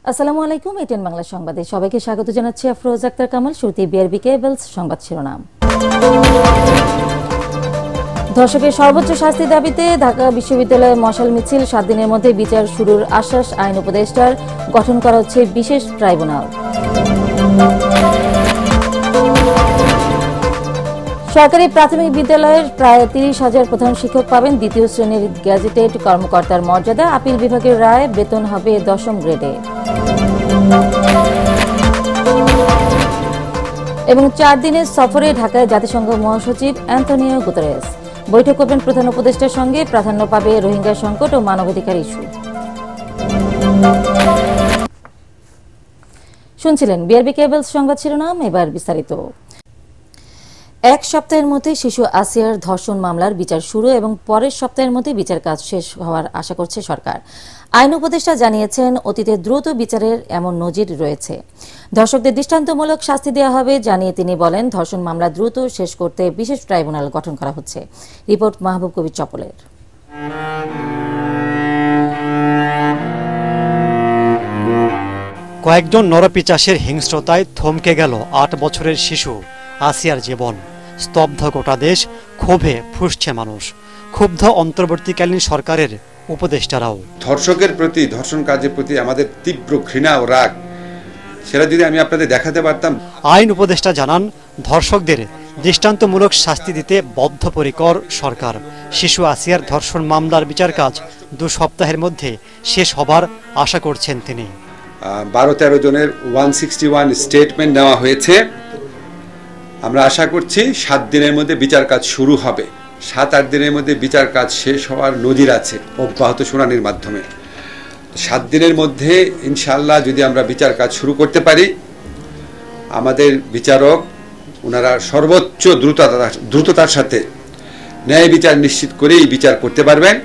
আসসালামু আলাইকুম, এটিএন বাংলা সংবাদে সবাইকে স্বাগত জানাচ্ছি। আফরোজ আক্তার কামাল। শুরুতেই বিআরবি কেবলস সংবাদ শিরোনাম। ধর্ষকের সর্বোচ্চ শাস্তি দাবিতে ঢাকা বিশ্ববিদ্যালয়ে মশাল মিছিল, 7 দিনের মধ্যে বিচার শুরুর আশ্বাস আইন উপদেষ্টার। গঠন করা হচ্ছে বিশেষ ট্রাইব্যুনাল। সরকারি প্রাথমিক বিদ্যালয়ের প্রায় 30,000 প্রধান শিক্ষক পাবেন দ্বিতীয় শ্রেণীর গ্যাজেটেড কর্মকর্তার মর্যাদা। আপিল বিভাগের রায়, বেতন হবে 10ম গ্রেডে। এবং 4 দিনের সফরে ঢাকায় জাতিসংঘ মহাসচিব অ্যান্তোনিও গুতেরেস। বৈঠক করবেন প্রধান উপদেষ্টার সঙ্গে। প্রাধান্য পাবে রোহিঙ্গা সংকট ও মানবাধিকার ইস্যু। শুনছিলেন বিআরবি কেবলস সংবাদ শিরোনাম, এবার বিস্তারিত। এক সপ্তাহের মধ্যে শিশু আসিয়ার ধর্ষণ মামলার বিচার শুরু এবং পরের সপ্তাহের মধ্যে বিচার কাজ শেষ হওয়ার আশা করছে সরকার। আইন উপদেষ্টা জানিয়েছেন, অতীতে দ্রুত বিচারের এমন নজির রয়েছে। ধর্ষকদের দৃষ্টান্তমূলক শাস্তি দেওয়া হবে জানিয়ে তিনি বলেন, ধর্ষণ মামলা দ্রুত শেষ করতে বিশেষ ট্রাইব্যুনাল গঠন করা হচ্ছে। রিপোর্ট মাহবুব কবির চপলের। কয়েকজন নরপিচাসের হিংস্রতায় থমকে গেল 8 বছরের শিশু আসিয়ার জীবন। স্তব্ধ গোটা দেশ, ক্ষোভে ফুঁসছে মানুষ। ক্ষুব্ধ অন্তর্বর্তীকালীন সরকারের উপদেষ্টারাও। ধর্ষকের প্রতি, ধর্ষণ কাজের প্রতি আমাদের তীব্র ঘৃণা ও রাগ, সেটা যদি আমি আপনাদের দেখাতে পারতাম। আইন উপদেষ্টা জানান, ধর্ষকদের দৃষ্টান্তমূলক শাস্তি দিতে বদ্ধপরিকর সরকার। শিশু আসিয়ার ধর্ষণ মামলার বিচার কাজ 2 সপ্তাহের মধ্যে শেষ হবার আশা করছেন তিনি। 12-13 জনের 161 স্টেটমেন্ট নেওয়া হয়েছে। আমরা আশা করছি 7 দিনের মধ্যে বিচার কাজ শুরু হবে। 7-8 দিনের মধ্যে বিচার কাজ শেষ হওয়ার নজির আছে অব্যাহত শুনানির মাধ্যমে। 7 দিনের মধ্যে ইনশাআল্লাহ যদি আমরা বিচার কাজ শুরু করতে পারি, আমাদের বিচারক ওনারা সর্বোচ্চ দ্রুততার সাথে ন্যায় বিচার নিশ্চিত করেই বিচার করতে পারবেন।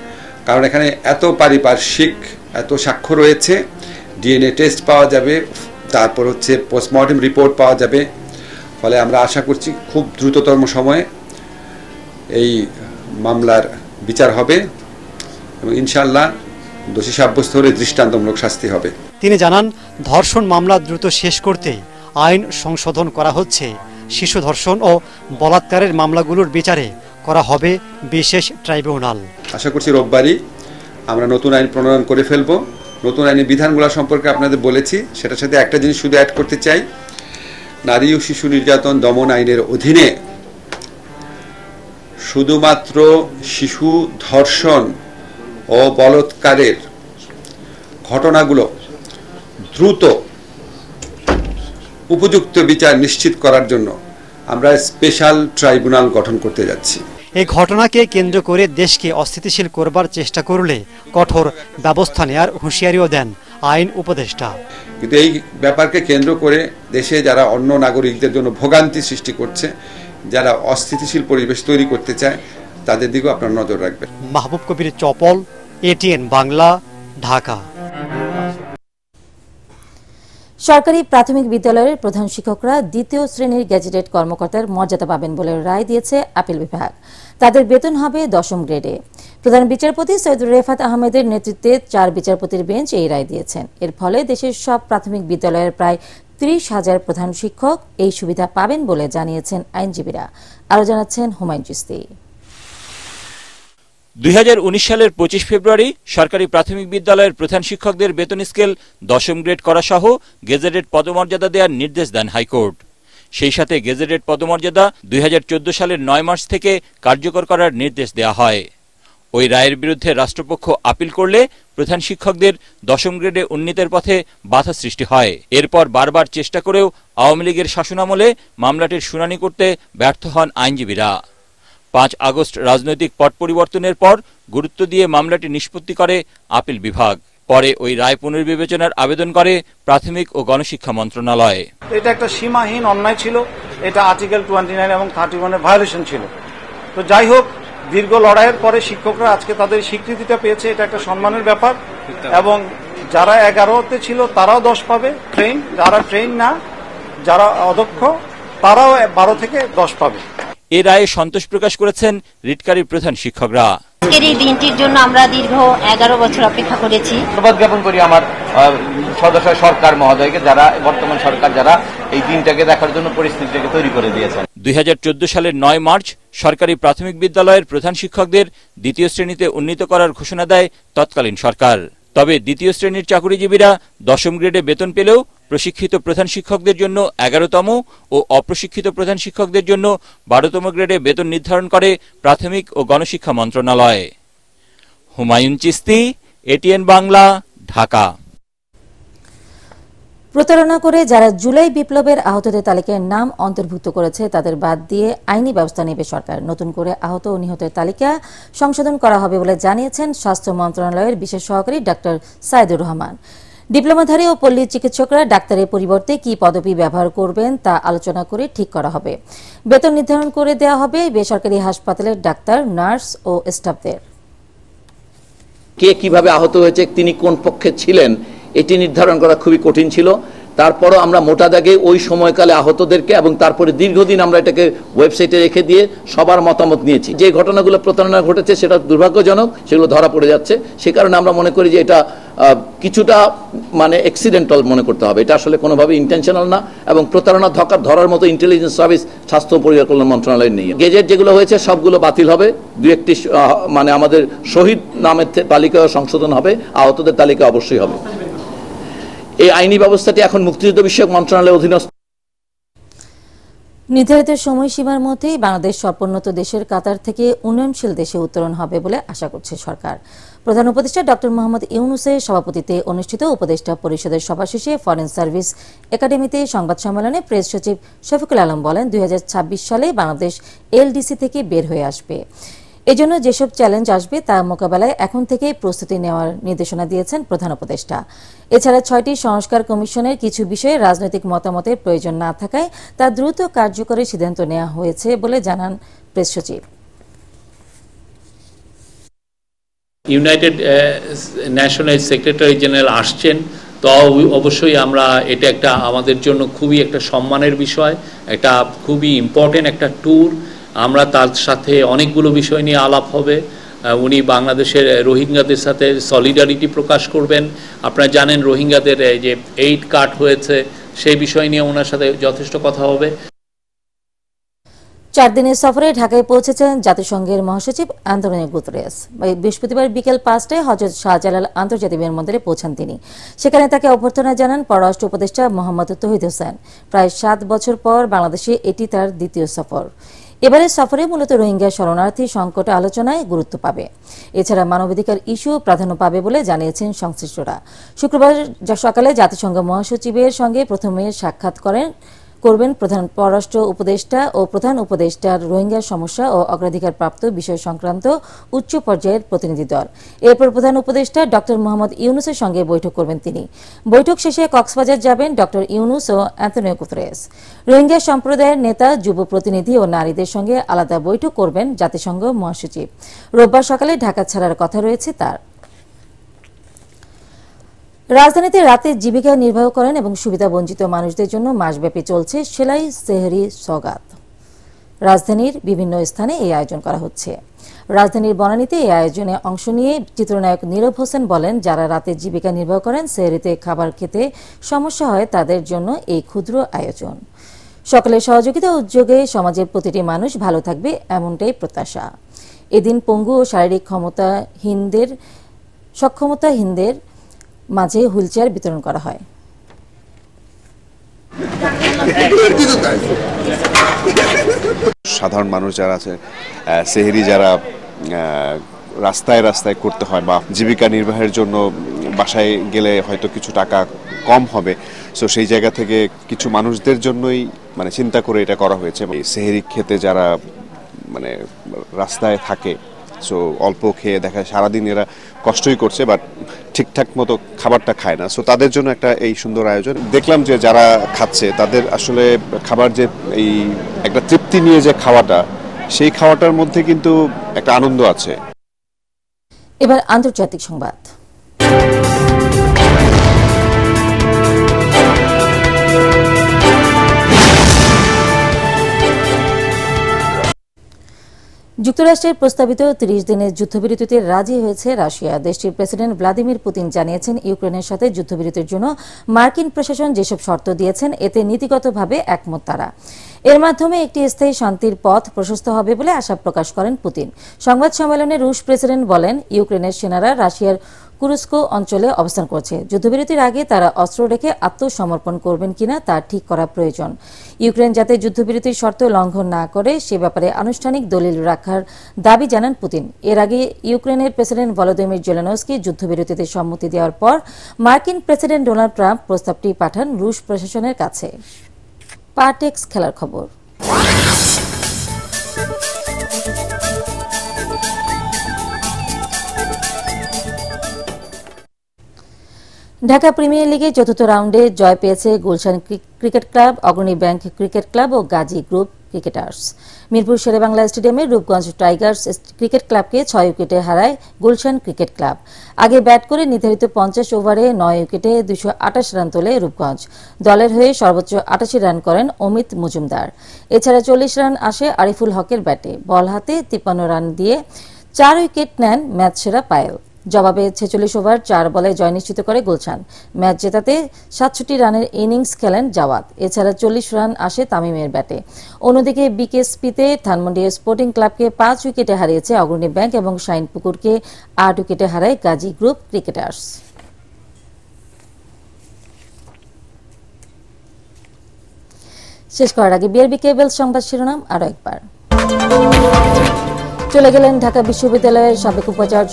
কারণ এখানে এত পারিপার্শ্বিক, এত সাক্ষ্য রয়েছে, ডিএনএ টেস্ট পাওয়া যাবে, তারপর হচ্ছে পোস্টমর্টেম রিপোর্ট পাওয়া যাবে। ফলে আমরা আশা করছি খুব দ্রুততম সময়ে এই মামলার বিচার হবে এবং ইনশাআল্লাহ দোষী সাব্যস্ত হলে দৃষ্টান্তমূলক শাস্তি হবে। তিনি জানান, ধর্ষণ মামলা দ্রুত শেষ করতে আইন সংশোধন করা হচ্ছে। শিশু ধর্ষণ ও বলাৎকারের মামলাগুলোর বিচারে করা হবে বিশেষ ট্রাইব্যুনাল। আশা করছি রোববারই আমরা নতুন আইন প্রণয়ন করে ফেলব। নতুন আইনের বিধানগুলো সম্পর্কে আপনাদের বলেছি, সেটার সাথে একটা জিনিস শুধু অ্যাড করতে চাই। নারী ও শিশু নির্যাতন দমন আইনের অধীনে শুধুমাত্র শিশু ধর্ষণ ও বলাৎকারের ঘটনাগুলো দ্রুত উপযুক্ত বিচার নিশ্চিত করার জন্য আমরা স্পেশাল ট্রাইব্যুনাল গঠন করতে যাচ্ছি। এই ঘটনাকে কেন্দ্র করে দেশকে অস্থিতিশীল করবার চেষ্টা করলে কঠোর ব্যবস্থা নেওয়ার হুঁশিয়ারিও দেন আইন উপদেষ্টা। কিন্তু এই ব্যাপারকে কেন্দ্র করে দেশে যারা অন্য নাগরিকদের জন্য ভোগান্তি সৃষ্টি করছে, যারা অস্থিতিশীল পরিবেশ তৈরি করতে চায়, তাদের দিকেও আপনার নজর রাখবেন। মাহবুব কবির চপল, এটিএন বাংলা, ঢাকা। সরকারি প্রাথমিক বিদ্যালয়ের প্রধান শিক্ষকরা দ্বিতীয় শ্রেণীর গ্যাজেটেড কর্মকর্তার মর্যাদা পাবেন বলে রায় দিয়েছে আপিল বিভাগ। তাদের বেতন হবে 10ম গ্রেডে। প্রধান বিচারপতি সৈয়দ রেফাত আহমেদের নেতৃত্বে 4 বিচারপতির বেঞ্চ এই রায় দিয়েছেন। এর ফলে দেশের সব প্রাথমিক বিদ্যালয়ের প্রায় 30,000 প্রধান শিক্ষক এই সুবিধা পাবেন বলে জানিয়েছেন আইনজীবীরা। আরও জানাচ্ছেন হুমায়ুন চিস্তি। 2019 সালের 25 ফেব্রুয়ারি সরকারি প্রাথমিক বিদ্যালয়ের প্রধান শিক্ষকদের বেতন স্কেল 10ম গ্রেড করা সহ গেজেটেড পদমর্যাদা দেওয়ার নির্দেশ দেন হাইকোর্ট। সেই সাথে গেজেটেড পদমর্যাদা 2014 সালের 9 মার্চ থেকে কার্যকর করার নির্দেশ দেওয়া হয়। ওই রায়ের বিরুদ্ধে রাষ্ট্রপক্ষ আপিল করলে প্রধান শিক্ষকদের 10ম গ্রেডে উন্নীতের পথে বাধা সৃষ্টি হয়। এরপর বারবার চেষ্টা করেও আওয়ামী লীগের শাসনামলে মামলাটির শুনানি করতে ব্যর্থ হন আইনজীবীরা। 5 আগস্ট রাজনৈতিক পট পরিবর্তনের পর গুরুত্ব দিয়ে মামলাটি নিষ্পত্তি করে আপিল বিভাগ। পরে ওই রায় পুনর্বিবেচনার আবেদন করে প্রাথমিক ও গণশিক্ষা মন্ত্রণালয়। এটা একটা সীমাহীন অন্যায় ছিল। এটা আর্টিকেল 29 এবং 31-এর ভায়োলেশন ছিল। তো যাই হোক, দীর্ঘ লড়াইয়ের পরে শিক্ষকরা আজকে তাদের স্বীকৃতিটা পেয়েছে। এটা একটা সম্মানের ব্যাপার। এবং যারা 11তে ছিল তারাও 10 পাবে ট্রেন, যারা ট্রেন না, যারা অদক্ষ তারাও 12 থেকে 10 পাবে। এ রায়ে সন্তোষ প্রকাশ করেছেন রিটকারী প্রধান শিক্ষকরা। আজকের এই দিনটির জন্য আমরা দীর্ঘ 11 বছর অপেক্ষা করেছি। ধন্যবাদ জ্ঞাপন করি আমার সদস্য সরকার মহোদয়কে, যারা বর্তমান সরকার যারা এই দিনটাকে দেখার জন্য পরিস্থিতিটাকে তৈরি করে দিয়েছেন। 2014 সালের 9 মার্চ সরকারি প্রাথমিক বিদ্যালয়ের প্রধান শিক্ষকদের দ্বিতীয় শ্রেণীতে উন্নীত করার ঘোষণা দেয় তৎকালীন সরকার। তবে দ্বিতীয় শ্রেণীর চাকুরিজীবীরা 10ম গ্রেডে বেতন পেলেও প্রশিক্ষিত প্রধান শিক্ষকদের জন্য 11তম ও অপ্রশিক্ষিত প্রধান শিক্ষকদের জন্য 12তম গ্রেডে বেতন নির্ধারণ করে প্রাথমিক ও গণশিক্ষা মন্ত্রণালয়। হুমায়ুন চিস্তি, এটিএন বাংলা, ঢাকা। প্রতারণা করে যারা জুলাই বিপ্লবের আহতদের তালিকায় নাম অন্তর্ভুক্ত করেছে তাদের বাদ দিয়ে আইনি ব্যবস্থা নেবে সরকার। নতুন করে আহত ও নিহতের তালিকা সংশোধন করা হবে বলে জানিয়েছেন স্বাস্থ্য মন্ত্রণালয়ের বিশেষ সহকারী ডাক্তার সাইদুর রহমান। ডিপ্লোমাধারী ও পল্লী চিকিৎসকরা ডাক্তারের পরিবর্তে কি পদবি ব্যবহার করবেন তা আলোচনা করে ঠিক করা হবে। বেতন নির্ধারণ করে দেওয়া হবে বেসরকারি হাসপাতালের ডাক্তার, নার্স ও স্টাফদের। কে কিভাবে আহত হয়েছে, তিনি কোন পক্ষে ছিলেন, এটি নির্ধারণ করা খুবই কঠিন ছিল। তারপরও আমরা মোটা দাগে ওই সময়কালে আহতদেরকে এবং তারপরে দীর্ঘদিন আমরা এটাকে ওয়েবসাইটে রেখে দিয়ে সবার মতামত নিয়েছি। যে ঘটনাগুলো প্রতারণা ঘটেছে সেটা দুর্ভাগ্যজনক, সেগুলো ধরা পড়ে যাচ্ছে। সে কারণে আমরা মনে করি যে এটা কিছুটা মানে অ্যাক্সিডেন্টাল মনে করতে হবে, এটা আসলে কোনোভাবে ইন্টেনশনাল না। এবং প্রতারণা ধরার মতো ইন্টেলিজেন্স সার্ভিস স্বাস্থ্য পরিবার কল্যাণ মন্ত্রণালয় নেই। গেজেট যেগুলো হয়েছে সবগুলো বাতিল হবে, দু একটি মানে আমাদের শহীদ নামের তালিকা সংশোধন হবে, আহতদের তালিকা অবশ্যই হবে। এই আইনি ব্যবস্থাটি এখন মুক্তিযুদ্ধ বিষয়ক মন্ত্রণালয়ের অধীনস্থ। নির্ধারিত সময়সীমার মধ্যেই বাংলাদেশ স্বল্পোন্নত দেশের কাতার থেকে উন্নয়নশীল দেশে উত্তরণ হবে বলে আশা করছে সরকার। প্রধান উপদেষ্টা ডক্টর মোহাম্মদ ইউনূসের সভাপতিত্বে অনুষ্ঠিত উপদেষ্টা পরিষদের সভা শেষে ফরেন সার্ভিস একাডেমিতে সংবাদ সম্মেলনে প্রেস সচিব শফিকুল আলম বলেন, 2026 সালে বাংলাদেশ এলডিসি থেকে বের হয়ে আসবে। এজন্য যেসব চ্যালেঞ্জ আসবে তা মোকাবেলায় এখন থেকেই প্রস্তুতি নেওয়ার নির্দেশনা দিয়েছেন প্রধান উপদেষ্টা। এছাড়া 6টি সংস্কার কমিশনের কিছু বিষয়ে রাজনৈতিক মতামতের প্রয়োজন না থাকায় তা দ্রুত কার্যকরী সিদ্ধান্ত নেওয়া হয়েছে বলে জানান প্রেস সচিব। ইউনাইটেড ন্যাশনের সেক্রেটারি জেনারেল আসছেন, তো অবশ্যই আমরা এটা একটা আমাদের জন্য খুবই একটা সম্মানের বিষয়, একটা খুবই ইম্পর্টেন্ট একটা ট্যুর। আমরা তার সাথে অনেকগুলো বিষয় নিয়ে আলাপ হবে। উনি বাংলাদেশের রোহিঙ্গাদের সাথে সলিডারিটি প্রকাশ করবেন। আপনারা জানেন রোহিঙ্গাদের যে 8 কাট হয়েছে, সেই বিষয় নিয়ে ওনার সাথে যথেষ্ট কথা হবে। 4 দিনের সফরে ঢাকায় পৌঁছেছেন জাতিসংঘের মহাসচিব আন্তোনিও গুতেরেস। বৃহস্পতিবার বিকেল 5টায় হযরত শাহজালাল আন্তর্জাতিক বিমানবন্দরে পৌঁছান তিনি। সেখানে তাকে অভ্যর্থনা জানান পররাষ্ট্র উপদেষ্টা মোহাম্মদ তৌহিদ হোসেন। প্রায় 7 বছর পর বাংলাদেশে এটি তার দ্বিতীয় সফর। এবারের সফরে মূলত রোহিঙ্গা শরণার্থী সংকট আলোচনায় গুরুত্ব পাবে। এছাড়া মানবাধিকার ইস্যু প্রাধান্য পাবে বলে জানিয়েছেন সংশ্লিষ্টরা। শুক্রবার সকালে জাতিসংঘ মহাসচিবের সঙ্গে প্রথমে সাক্ষাৎ করবেন প্রধান পররাষ্ট্র উপদেষ্টা ও প্রধান উপদেষ্টার রোহিঙ্গা সমস্যা ও অগ্রাধিকারপ্রাপ্ত বিষয় সংক্রান্ত উচ্চ পর্যায়ের প্রতিনিধি দল। এরপর প্রধান উপদেষ্টা ডক্টর মোহাম্মদ ইউনূসের সঙ্গে বৈঠক করবেন তিনি। বৈঠক শেষে কক্সবাজার যাবেন ডক্টর ইউনূস ও আন্তোনিও গুতেরেস। রোহিঙ্গা সম্প্রদায়ের নেতা, যুব প্রতিনিধি ও নারীদের সঙ্গে আলাদা বৈঠক করবেন জাতিসংঘ মহাসচিব। রোববার সকালে ঢাকা ছাড়ার কথা রয়েছে তার। রাজধানীতে রাতে জীবিকা নির্বাহ করেন এবং সুবিধাবঞ্চিত মানুষদের জন্য মাসব্যাপী চলছে সেলাই সেহরি সওগাত। রাজধানীর বিভিন্ন স্থানে এই আয়োজন করা হচ্ছে। রাজধানীর বনানীতে এই আয়োজনে অংশ নিয়ে চিত্রনায়ক নীরব হোসেন বলেন, যারা রাতে জীবিকা নির্বাহ করেন, সেহরিতে খাবার খেতে সমস্যা হয়, তাদের জন্য এই ক্ষুদ্র আয়োজন। সকলের সহযোগিতা উদ্যোগে সমাজের প্রতিটি মানুষ ভালো থাকবে, এমনটাই প্রত্যাশা। এদিন পঙ্গু ও শারীরিক সক্ষমতাহীনদের মাঝে হুইলচেয়ার বিতরণ করা হয়। সাধারণ মানুষ যারা আছে, সেহরি যারা রাস্তায় রাস্তায় করতে হয় বা জীবিকা নির্বাহের জন্য বাসায় গেলে হয়তো কিছু টাকা কম হবে, সো সেই জায়গা থেকে কিছু মানুষদের জন্যই মানে চিন্তা করে এটা করা হয়েছে। সেহরি খেতে যারা মানে রাস্তায় থাকে, সো অল্প খেয়ে দেখা সারাদিন এরা কষ্টই করছে, বাট ঠিকঠাক মতো খাবারটা খায় না, সো তাদের জন্য একটা এই সুন্দর আয়োজন। দেখলাম যে যারা খাচ্ছে তাদের আসলে খাবার যে এই একটা তৃপ্তি নিয়ে যে খাওয়াটা, সেই খাওয়াটার মধ্যে কিন্তু একটা আনন্দ আছে। এবার আন্তর্জাতিক সংবাদ। যুক্তরাষ্ট্রের প্রস্তাবিত 30 দিনের যুদ্ধবিরতিতে রাজি হয়েছে রাশিয়া। দেশটির প্রেসিডেন্ট ভ্লাদিমির পুতিন জানিয়েছেন, ইউক্রেনের সাথে যুদ্ধবিরতির জন্য মার্কিন প্রশাসন যেসব শর্ত দিয়েছেন এতে নীতিগতভাবে একমত তারা। এর মাধ্যমে একটি স্থায়ী শান্তির পথ প্রশস্ত হবে বলে আশা প্রকাশ করেন পুতিন। সংবাদ সম্মেলনে রুশ প্রেসিডেন্ট বলেন, ইউক্রেনের সেনারা রাশিয়ার কুরস্কো অঞ্চলে অবস্থান করছে। যুদ্ধবিরতির আগে তারা অস্ত্র রেখে আত্মসমর্পণ করবেন কিনা তা ঠিক করা প্রয়োজন। ইউক্রেন যাতে যুদ্ধবিরতির শর্ত লঙ্ঘন না করে সে ব্যাপারে আনুষ্ঠানিক দলিল রাখার দাবি জানান পুতিন। এর আগে ইউক্রেনের প্রেসিডেন্ট ভলোদিমির জেলেনস্কি যুদ্ধবিরতিতে সম্মতি দেওয়ার পর মার্কিন প্রেসিডেন্ট ডোনাল্ড ট্রাম্প প্রস্তাবটি পাঠান রুশ প্রশাসনের কাছে। পার্টেক্স খেলার খবর। ঢাকা প্রিমিয়ার লিগে চতুর্থ রাউন্ডে জয় পেয়েছে গুলশান ক্রিকেট ক্লাব, অগ্রণী ব্যাংক ক্রিকেট ক্লাব ও গাজী গ্রুপ ক্রিকেটার্স। মিরপুর শেরেবাংলা স্টেডিয়ামে রূপগঞ্জ টাইগার্স ক্রিকেট ক্লাবকে 6 উইকেটে হারায় গুলশান ক্রিকেট ক্লাব। আগে ব্যাট করে নির্ধারিত 50 ওভারে 9 উইকেটে 228 রান তোলে রূপগঞ্জ। দলের হয়ে সর্বোচ্চ 88 রান করেন অমিত মজুমদার। এছাড়া 40 রান আসে আরিফুল হকের ব্যাটে। বল হাতে 53 রান দিয়ে 4 উইকেট নেন ম্যাচ সেরা পায়েল। জবাবে 46 ওভার 4 বলে জয় নিশ্চিত করে গুলশান। ম্যাচ জেতাতে 67 রানের ইনিংস খেলেন জাওয়াদ। এছাড়া 40 রান আসে তামিমের ব্যাটে। অন্যদিকে বিকেএসপিতে ধানমন্ডি স্পোর্টিং ক্লাবকে 5 উইকেটে হারিয়েছে অগ্রণী ব্যাংক এবং শাইনপুকুরকে 8 উইকেটে হারায় গাজী গ্রুপ ক্রিকেটার্স। শেষ করার আগে বিআরবি কেবল সংবাদ শিরোনাম আরো একবার। চলে গেলেন ঢাকা বিশ্ববিদ্যালয়ের সাবেক উপাচার্য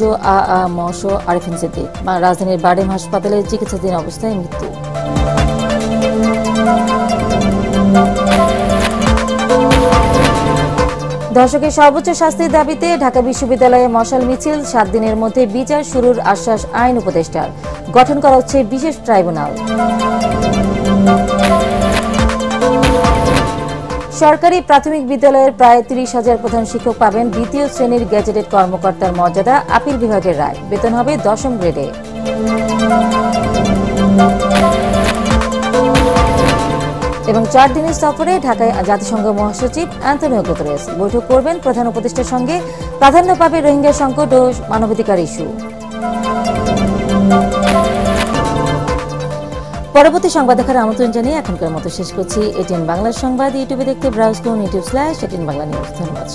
মশ আরিফিন সিদ্দিক। রাজধানীর বারডেম হাসপাতালে চিকিৎসাধীন অবস্থায় মৃত্যু। ধর্ষকের সর্বোচ্চ শাস্তির দাবিতে ঢাকা বিশ্ববিদ্যালয়ে মশাল মিছিল। 7 দিনের মধ্যে বিচার শুরুর আশ্বাস আইন উপদেষ্টার। গঠন করা হচ্ছে বিশেষ ট্রাইব্যুনাল। সরকারি প্রাথমিক বিদ্যালয়ের প্রায় 30,000 প্রধান শিক্ষক পাবেন দ্বিতীয় শ্রেণীর গ্যাজেটেড কর্মকর্তার মর্যাদা। আপিল বিভাগের রায়। বেতন হবে 10ম গ্রেডে। এবং 4 দিনের সফরে ঢাকায় জাতিসংঘ মহাসচিব অ্যান্টনিও গুতেরেস বৈঠক করবেন প্রধান উপদেষ্টার সঙ্গে। প্রাধান্য পাবে রোহিঙ্গা সংকট ও মানবাধিকার ইস্যু। পরবর্তী সংবাদ দেখার আমন্ত্রণ জানিয়ে এখনকার মতো শেষ করছি। এটিএন বাংলার সংবাদ ইউটিউবে দেখতে ব্রাউজ করুন youtube/এটিএন বাংলা নিউজ। ধন্যবাদ।